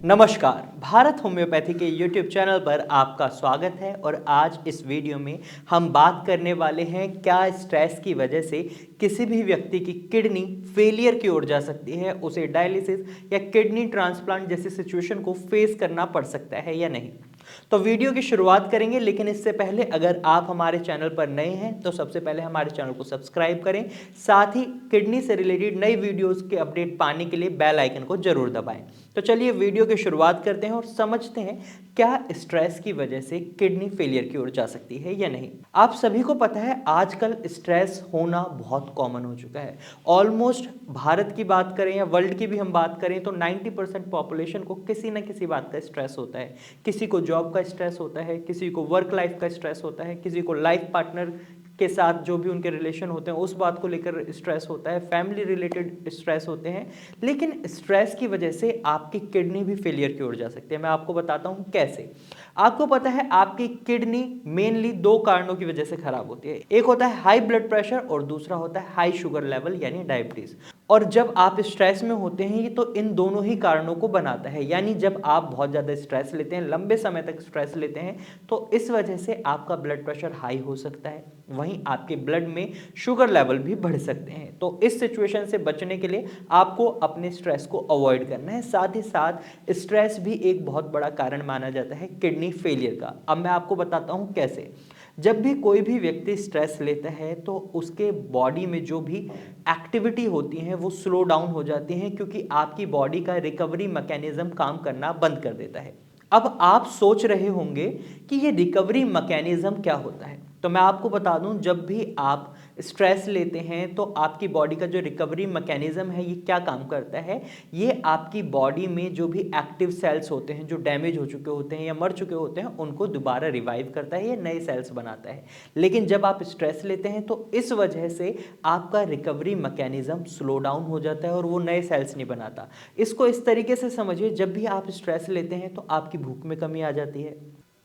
नमस्कार, भारत होम्योपैथी के YouTube channel पर आपका स्वागत है। और आज इस वीडियो में हम बात करने वाले हैं क्या स्ट्रेस की वजह से किसी भी व्यक्ति की किडनी फेलियर की ओर जा सकती है, उसे डायलिसिस या किडनी ट्रांसप्लांट जैसी सिचुएशन को फेस करना पड़ सकता है या नहीं। तो वीडियो की शुरुआत करेंगे, लेकिन इससे पहले अगर आप हमारे चैनल पर नए हैं तो सबसे पहले हमारे चैनल को सब्सक्राइब करें, साथ ही किडनी से रिलेटेड नई वीडियोस के अपडेट पाने के लिए बेल आइकन को जरूर दबाएं। तो चलिए वीडियो की शुरुआत करते हैं और समझते हैं क्या स्ट्रेस की वजह से किडनी फेलियर की ओर जा सकती है या नहीं। आप सभी को पता है आजकल स्ट्रेस होना बहुत कॉमन हो चुका है। ऑलमोस्ट भारत की बात करें या वर्ल्ड की भी हम बात करें तो 90% पॉपुलेशन को किसी न किसी बात का स्ट्रेस होता है। किसी को जॉब का स्ट्रेस होता है, किसी को वर्क लाइफ का स्ट्रेस होता है, किसी को लाइफ पार्टनर के साथ जो भी उनके रिलेशन होते हैं उस बात को लेकर स्ट्रेस होता है, फैमिली रिलेटेड स्ट्रेस होते हैं। लेकिन स्ट्रेस की वजह से आपकी किडनी भी फेलियर की ओर जा सकती है। मैं आपको बताता हूं कैसे। आपको पता है आपकी किडनी मेनली दो कारणों की वजह से खराब होती है। एक होता है हाई ब्लड प्रेशर और दूसरा होता है हाई शुगर लेवल यानी डायबिटीज। और जब आप स्ट्रेस में होते हैं ये तो इन दोनों ही कारणों को बनाता है। यानी जब आप बहुत ज़्यादा स्ट्रेस लेते हैं, लंबे समय तक स्ट्रेस लेते हैं, तो इस वजह से आपका ब्लड प्रेशर हाई हो सकता है, वहीं आपके ब्लड में शुगर लेवल भी बढ़ सकते हैं। तो इस सिचुएशन से बचने के लिए आपको अपने स्ट्रेस को अवॉइड करना है। साथ ही साथ स्ट्रेस भी एक बहुत बड़ा कारण माना जाता है किडनी फेलियर का। अब मैं आपको बताता हूँ कैसे। जब भी कोई भी व्यक्ति स्ट्रेस लेता है तो उसके बॉडी में जो भी एक्टिविटी होती है वो स्लो डाउन हो जाती है, क्योंकि आपकी बॉडी का रिकवरी मैकेनिज्म काम करना बंद कर देता है। अब आप सोच रहे होंगे कि ये रिकवरी मैकेनिज्म क्या होता है। तो मैं आपको बता दूं, जब भी आप स्ट्रेस लेते हैं तो आपकी बॉडी का जो रिकवरी मैकेनिज्म है ये क्या काम करता है। ये आपकी बॉडी में जो भी एक्टिव सेल्स होते हैं, जो डैमेज हो चुके होते हैं या मर चुके होते हैं, उनको दोबारा रिवाइव करता है, ये नए सेल्स बनाता है। लेकिन जब आप स्ट्रेस लेते हैं तो इस वजह से आपका रिकवरी मैकेनिज्म स्लो डाउन हो जाता है और वो नए सेल्स नहीं बनाता। इसको इस तरीके से समझिए, जब भी आप स्ट्रेस लेते हैं तो आपकी भूख में कमी आ जाती है,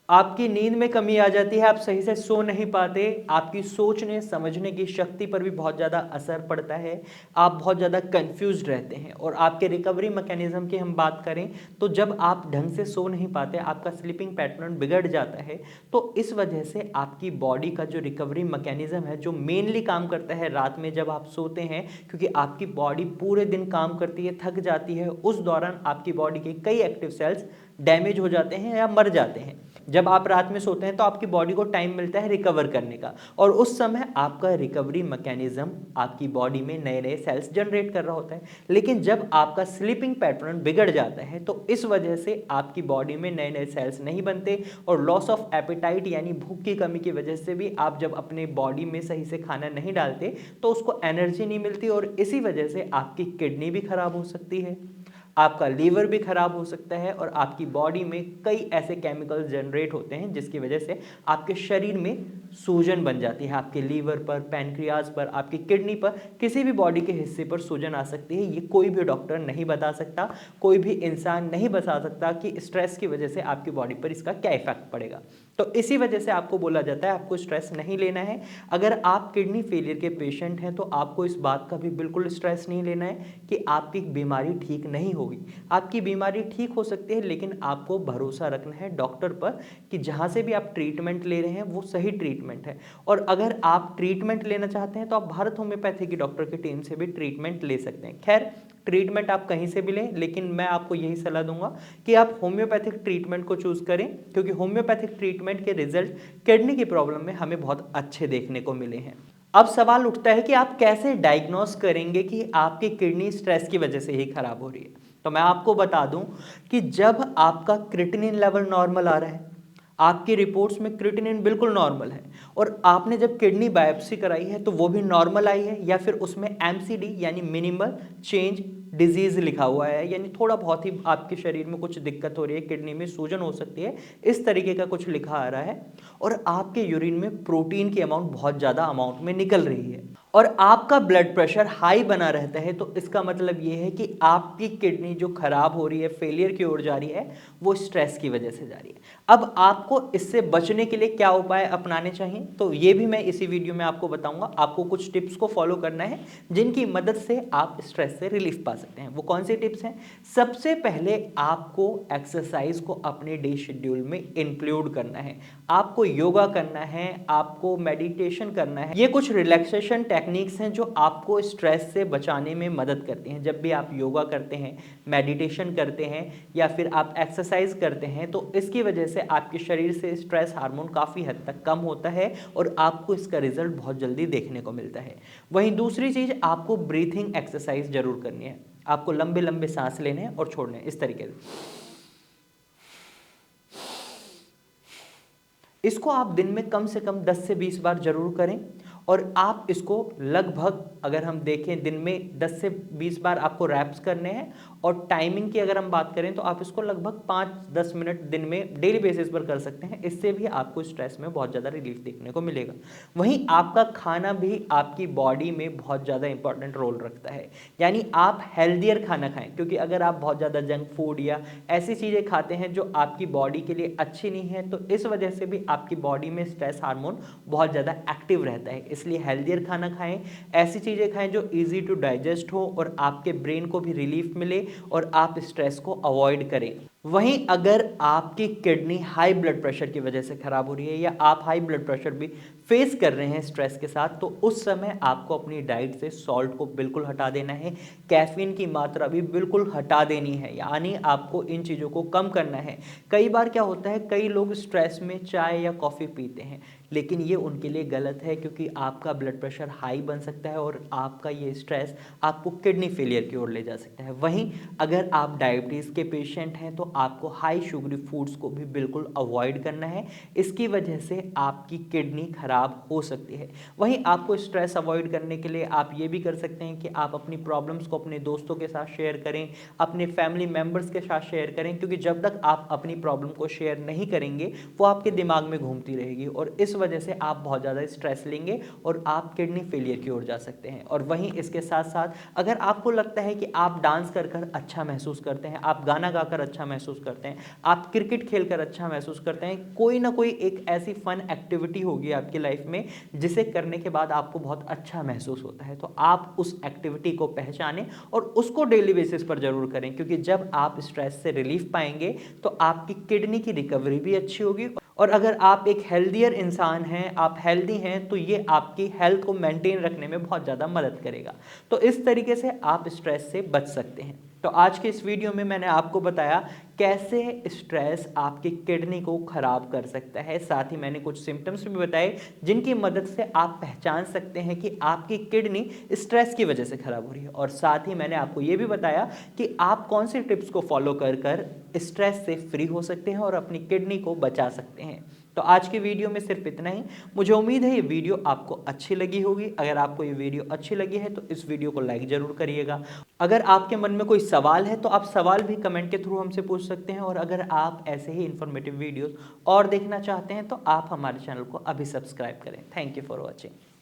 आपकी नींद में कमी आ जाती है, आप सही से सो नहीं पाते, आपकी सोचने समझने की शक्ति पर भी बहुत ज़्यादा असर पड़ता है, आप बहुत ज़्यादा कंफ्यूज्ड रहते हैं। और आपके रिकवरी मैकेनिज्म की हम बात करें तो जब आप ढंग से सो नहीं पाते, आपका स्लीपिंग पैटर्न बिगड़ जाता है। तो इस वजह से आपकी बॉडी का जो रिकवरी मैकेनिज्म है, जो मेनली काम करता है रात में जब आप सोते हैं, क्योंकि आपकी बॉडी पूरे दिन काम करती है, थक जाती है, उस दौरान आपकी बॉडी के कई एक्टिव सेल्स डैमेज हो जाते हैं या मर जाते हैं। जब आप रात में सोते हैं तो आपकी बॉडी को टाइम मिलता है रिकवर करने का, और उस समय आपका रिकवरी मैकेनिज्म आपकी बॉडी में नए नए सेल्स जनरेट कर रहा होता है। लेकिन जब आपका स्लीपिंग पैटर्न बिगड़ जाता है तो इस वजह से आपकी बॉडी में नए नए सेल्स नहीं बनते, और लॉस ऑफ एपेटाइट यानी भूख की कमी की वजह से भी आप जब अपने बॉडी में सही से खाना नहीं डालते तो उसको एनर्जी नहीं मिलती, और इसी वजह से आपकी किडनी भी खराब हो सकती है, आपका लीवर भी खराब हो सकता है, और आपकी बॉडी में कई ऐसे केमिकल्स जनरेट होते हैं जिसकी वजह से आपके शरीर में सूजन बन जाती है। आपके लीवर पर, पैनक्रियाज पर, आपकी किडनी पर, किसी भी बॉडी के हिस्से पर सूजन आ सकती है। ये कोई भी डॉक्टर नहीं बता सकता, कोई भी इंसान नहीं बता सकता कि स्ट्रेस की वजह से आपकी बॉडी पर इसका क्या इफेक्ट पड़ेगा। तो इसी वजह से आपको बोला जाता है आपको स्ट्रेस नहीं लेना है। अगर आप किडनी फेलियर के पेशेंट हैं तो आपको इस बात का भी बिल्कुल स्ट्रेस नहीं लेना है कि आपकी बीमारी ठीक नहीं होगी। आपकी बीमारी ठीक हो सकती है, लेकिन आपको भरोसा रखना है डॉक्टर पर कि जहां से भी आप ट्रीटमेंट ले रहे हैं वो सही ट्रीटमेंट है। और अगर आप ट्रीटमेंट लेना चाहते हैं तो आप भारत होम्योपैथी की डॉक्टर की टीम से भी ट्रीटमेंट ले सकते हैं। खैर, ट्रीटमेंट आप कहीं से भी लें, लेकिन मैं आपको यही सलाह दूंगा कि आप होम्योपैथिक ट्रीटमेंट को चूज करें, क्योंकि होम्योपैथिक ट्रीटमेंट के रिजल्ट किडनी की प्रॉब्लम में हमें बहुत अच्छे देखने को मिले हैं। अब सवाल उठता है कि आप कैसे डायग्नोस करेंगे कि आपकी किडनी स्ट्रेस की वजह से ही खराब हो रही है। तो मैं आपको बता दूं कि जब आपका क्रिएटिनिन लेवल नॉर्मल आ रहा है, आपकी रिपोर्ट्स में क्रिएटिनिन बिल्कुल नॉर्मल है, और आपने जब किडनी बायोप्सी कराई है तो वो भी नॉर्मल आई है, या फिर उसमें एमसीडी यानी मिनिमल चेंज डिजीज लिखा हुआ है, यानी थोड़ा बहुत ही आपके शरीर में कुछ दिक्कत हो रही है, किडनी में सूजन हो सकती है, इस तरीके का कुछ लिखा आ रहा है, और आपके यूरिन में प्रोटीन की अमाउंट बहुत ज़्यादा अमाउंट में निकल रही है, और आपका ब्लड प्रेशर हाई बना रहता है, तो इसका मतलब ये है कि आपकी किडनी जो खराब हो रही है, फेलियर की ओर जा रही है, वो स्ट्रेस की वजह से जा रही है। अब आपको इससे बचने के लिए क्या उपाय अपनाने चाहिए, तो ये भी मैं इसी वीडियो में आपको बताऊंगा। आपको कुछ टिप्स को फॉलो करना है जिनकी मदद से आप स्ट्रेस से रिलीफ पा सकते हैं। वो कौन सी टिप्स हैं? सबसे पहले आपको एक्सरसाइज को अपने डे शेड्यूल में इंक्लूड करना है। आपको योगा करना है, आपको मेडिटेशन करना है। ये कुछ रिलैक्सेशन टेक्निक्स हैं जो आपको स्ट्रेस से बचाने में मदद करती हैं। जब भी आप योगा करते हैं, मेडिटेशन करते हैं या फिर आप एक्सरसाइज करते हैं, तो इसकी वजह से आपके शरीर से स्ट्रेस हार्मोन काफ़ी हद तक कम होता है और आपको इसका रिजल्ट बहुत जल्दी देखने को मिलता है। वहीं दूसरी चीज़, आपको ब्रीथिंग एक्सरसाइज जरूर करनी है। आपको लंबे लंबे सांस लेने हैं और छोड़ने हैं, इस तरीके से। इसको आप दिन में कम से कम 10 से 20 बार जरूर करें और आप इसको लगभग, अगर हम देखें, दिन में 10 से 20 बार आपको रैप्स करने हैं। और टाइमिंग की अगर हम बात करें तो आप इसको लगभग 5-10 मिनट दिन में डेली बेसिस पर कर सकते हैं। इससे भी आपको स्ट्रेस में बहुत ज़्यादा रिलीफ देखने को मिलेगा। वहीं आपका खाना भी आपकी बॉडी में बहुत ज़्यादा इंपॉर्टेंट रोल रखता है, यानी आप हेल्दियर खाना खाएं, क्योंकि अगर आप बहुत ज़्यादा जंक फूड या ऐसी चीज़ें खाते हैं जो आपकी बॉडी के लिए अच्छी नहीं है, तो इस वजह से भी आपकी बॉडी में स्ट्रेस हार्मोन बहुत ज़्यादा एक्टिव रहता है। इसलिए हेल्दियर खाना खाएं, ऐसी चीज़ें खाएं जो इजी टू डाइजेस्ट हो और आपके ब्रेन को भी रिलीफ मिले और आप स्ट्रेस को अवॉइड करें। वहीं अगर आपकी किडनी हाई ब्लड प्रेशर की वजह से खराब हो रही है या आप हाई ब्लड प्रेशर भी फेस कर रहे हैं स्ट्रेस के साथ, तो उस समय आपको अपनी डाइट से सॉल्ट को बिल्कुल हटा देना है, कैफीन की मात्रा भी बिल्कुल हटा देनी है, यानी आपको इन चीज़ों को कम करना है। कई बार क्या होता है, कई लोग स्ट्रेस में चाय या कॉफ़ी पीते हैं, लेकिन ये उनके लिए गलत है, क्योंकि आपका ब्लड प्रेशर हाई बन सकता है और आपका ये स्ट्रेस आपको किडनी फेलियर की ओर ले जा सकता है। वहीं अगर आप डायबिटीज़ के पेशेंट हैं तो आपको हाई शुगरी फूड्स को भी बिल्कुल अवॉइड करना है, इसकी वजह से आपकी किडनी खराब हो सकती है। वहीं आपको स्ट्रेस अवॉइड करने के लिए आप ये भी कर सकते हैं कि आप अपनी प्रॉब्लम्स को अपने दोस्तों के साथ शेयर करें, अपने फैमिली मेम्बर्स के साथ शेयर करें, क्योंकि जब तक आप अपनी प्रॉब्लम को शेयर नहीं करेंगे वो आपके दिमाग में घूमती रहेगी और इस वजह से आप बहुत ज़्यादा स्ट्रेस लेंगे और आप किडनी फेलियर की ओर जा सकते हैं। और वहीं इसके साथ साथ अगर आपको लगता है कि आप डांस कर कर अच्छा महसूस करते हैं, आप गाना गाकर अच्छा महसूस करते हैं, आप क्रिकेट खेल कर अच्छा महसूस करते हैं, कोई ना कोई एक ऐसी फन एक्टिविटी होगी आपकी लाइफ में जिसे करने के बाद आपको बहुत अच्छा महसूस होता है, तो आप उस एक्टिविटी को पहचानें और उसको डेली बेसिस पर जरूर करें, क्योंकि जब आप स्ट्रेस से रिलीफ पाएंगे तो आपकी किडनी की रिकवरी भी अच्छी होगी। और अगर आप एक हेल्दियर इंसान हैं, आप हेल्दी हैं, तो ये आपकी हेल्थ को मेंटेन रखने में बहुत ज़्यादा मदद करेगा। तो इस तरीके से आप स्ट्रेस से बच सकते हैं। तो आज के इस वीडियो में मैंने आपको बताया कैसे स्ट्रेस आपकी किडनी को खराब कर सकता है। साथ ही मैंने कुछ सिम्टम्स भी बताए जिनकी मदद से आप पहचान सकते हैं कि आपकी किडनी स्ट्रेस की वजह से खराब हो रही है। और साथ ही मैंने आपको ये भी बताया कि आप कौन सी टिप्स को फॉलो कर कर स्ट्रेस से फ्री हो सकते हैं और अपनी किडनी को बचा सकते हैं। तो आज की वीडियो में सिर्फ इतना ही। मुझे उम्मीद है ये वीडियो आपको अच्छी लगी होगी। अगर आपको ये वीडियो अच्छी लगी है तो इस वीडियो को लाइक जरूर करिएगा। अगर आपके मन में कोई सवाल है तो आप सवाल भी कमेंट के थ्रू हमसे पूछ सकते हैं। और अगर आप ऐसे ही इंफॉर्मेटिव वीडियोस और देखना चाहते हैं तो आप हमारे चैनल को अभी सब्सक्राइब करें। Thank you for watching.